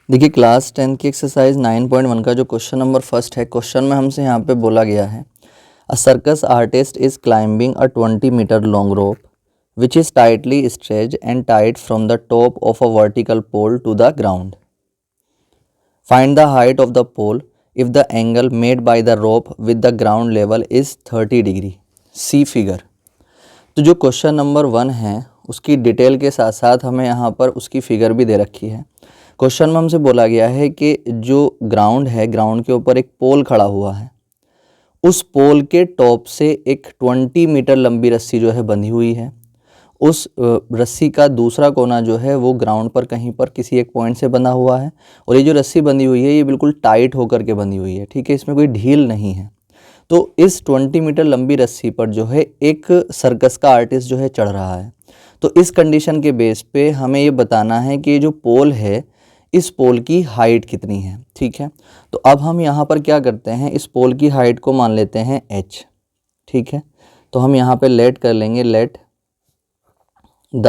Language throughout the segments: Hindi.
देखिए क्लास 10 की एक्सरसाइज 9.1 का जो क्वेश्चन नंबर फर्स्ट है, क्वेश्चन में हमसे यहाँ पे बोला गया है a circus artist is climbing a 20 metre long rope which is tightly stretched and tied from the top of a vertical pole to the ground. Find the height of the pole if the angle made by the rope with the ground level is 30 degree. See figure. तो जो क्वेश्चन नंबर 1 है उसकी डिटेल के साथ साथ हमें यहाँ पर उसकी फिगर भी दे रखी है। क्वेश्चन में हमसे बोला गया है कि जो ग्राउंड है, ग्राउंड के ऊपर एक पोल खड़ा हुआ है, उस पोल के टॉप से एक 20 मीटर लंबी रस्सी जो है बंधी हुई है। उस रस्सी का दूसरा कोना जो है वो ग्राउंड पर कहीं पर किसी एक पॉइंट से बंधा हुआ है और ये जो रस्सी बंधी हुई है ये बिल्कुल टाइट होकर के बंधी हुई है, ठीक है, इसमें कोई ढील नहीं है। तो इस 20 मीटर लंबी रस्सी पर जो है एक सर्कस का आर्टिस्ट जो है चढ़ रहा है। तो इस कंडीशन के बेस पे हमें ये बताना है कि ये जो पोल है इस पोल की हाइट कितनी है, ठीक है। तो अब हम यहाँ पर क्या करते हैं, इस पोल की हाइट को मान लेते हैं h, ठीक है। तो हम यहाँ पे लेट कर लेंगे, let the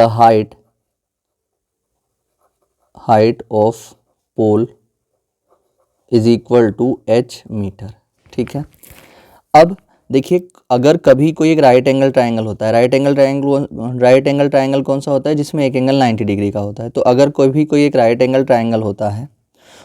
height of pole is equal to h metre, ठीक है। अब देखिए अगर कभी कोई एक राइट एंगल ट्रायंगल होता है, राइट एंगल ट्रायंगल कौन सा होता है, जिसमें एक एंगल 90 डिग्री का होता है। तो अगर कोई एक राइट एंगल ट्रायंगल होता है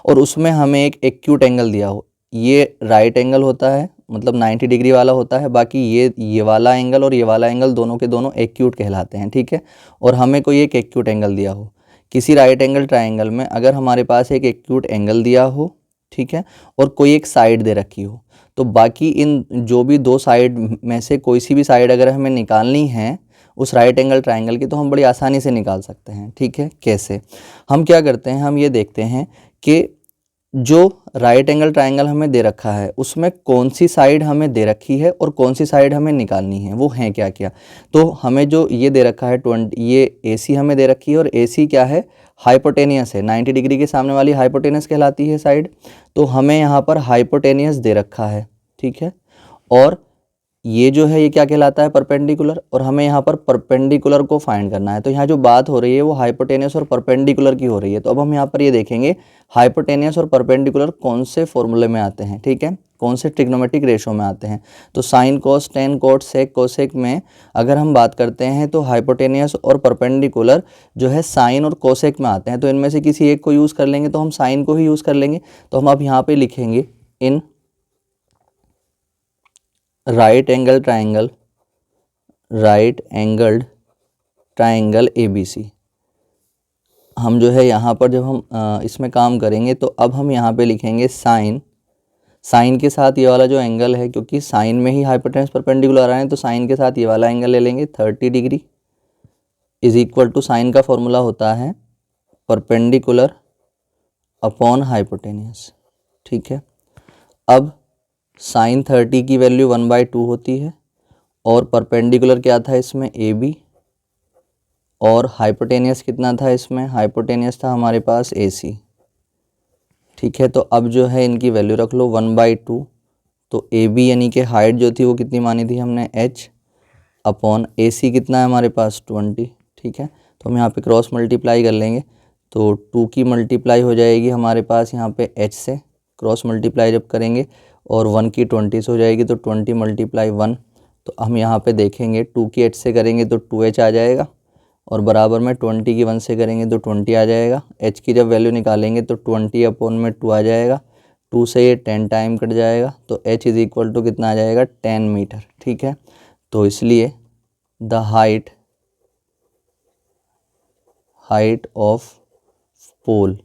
और उसमें हमें एक एक्यूट एंगल दिया हो, ये राइट एंगल होता है, मतलब 90 डिग्री वाला होता है, बाकी ये वाला एंगल और ये वाला एंगल दोनों के दोनों एक्यूट कहलाते हैं, ठीक है। और हमें कोई एक एक्यूट एंगल दिया हो किसी राइट एंगल ट्रायंगल में, अगर हमारे पास एक एक्यूट एंगल दिया हो, ठीक है, और कोई एक साइड दे रखी हो, तो बाकी इन जो भी दो साइड में से कोई सी भी साइड अगर हमें निकालनी है उस राइट एंगल ट्रायंगल की, तो हम बड़ी आसानी से निकाल सकते हैं, ठीक है। कैसे? हम क्या करते हैं, हम ये देखते हैं कि जो राइट एंगल ट्रायंगल हमें दे रखा है उसमें कौन सी साइड हमें दे रखी है और कौन सी साइड हमें निकालनी है, वो है क्या क्या। तो हमें जो ये दे रखा है 20, ये AC हमें दे रखी है और AC क्या है, हाइपोटेनियस है, 90 डिग्री के सामने वाली हाइपोटेनियस कहलाती है साइड। तो हमें यहाँ पर हाइपोटेनियस दे रखा है, ठीक है। और ये जो है ये क्या कहलाता है, परपेंडिकुलर, और हमें यहाँ पर परपेंडिकुलर को फाइंड करना है। तो यहाँ जो बात हो रही है वो हाइपोटेनियस और परपेंडिकुलर की हो रही है। तो अब हम यहाँ पर ये देखेंगे हाइपोटेनियस और परपेंडिकुलर कौन से फॉर्मूले में आते हैं, ठीक है, कौन से ट्रिग्नोमेट्रिक रेशो में आते हैं। तो sine cos tan cot sec cosec में अगर हम बात करते हैं तो हाइपोटेनियस और परपेंडिकुलर जो है साइन और कोसेक में आते हैं। तो इनमें से किसी एक को यूज़ कर लेंगे, तो हम साइन को ही यूज़ कर लेंगे। तो हम अब यहाँ पर लिखेंगे in right angled triangle ABC। हम जो है यहाँ पर जब हम इसमें काम करेंगे तो अब हम यहाँ पे लिखेंगे साइन के साथ ये वाला जो एंगल है, क्योंकि साइन में ही हाइपोटेनस परपेंडिकुलर आ रहे हैं, तो साइन के साथ ये वाला एंगल ले लेंगे 30 degree is equal to, sine का फॉर्मूला होता है परपेंडिकुलर अपॉन हाइपोटेनियस, ठीक है। अब साइन 30 की वैल्यू 1/2 होती है और परपेंडिकुलर क्या था इसमें, AB, और हाइपोटेनियस कितना था इसमें, हाइपोटेनियस था हमारे पास AC, ठीक है। तो अब जो है इनकी वैल्यू रख लो 1/2। तो AB यानी कि हाइट जो थी वो कितनी मानी थी हमने, h, अपॉन AC कितना है हमारे पास 20, ठीक है। तो हम यहाँ पे क्रॉस मल्टीप्लाई कर लेंगे, तो 2 की मल्टीप्लाई हो जाएगी हमारे पास यहाँ पे h से, क्रॉस मल्टीप्लाई जब करेंगे, और 1 की 20 से हो जाएगी, तो 20 × 1। तो हम यहाँ पे देखेंगे 2 की h से करेंगे तो 2h आ जाएगा, और बराबर में 20 की 1 से करेंगे तो 20 आ जाएगा। h की जब वैल्यू निकालेंगे तो 20 अपॉन में 2 आ जाएगा, 2 से ये 10 टाइम कट जाएगा, तो h इज़ इक्वल टू कितना आ जाएगा, 10 मीटर, ठीक है। तो इसलिए the height of pole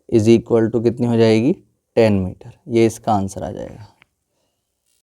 is equal to कितनी हो जाएगी, 10 मीटर। ये इसका आंसर आ जाएगा।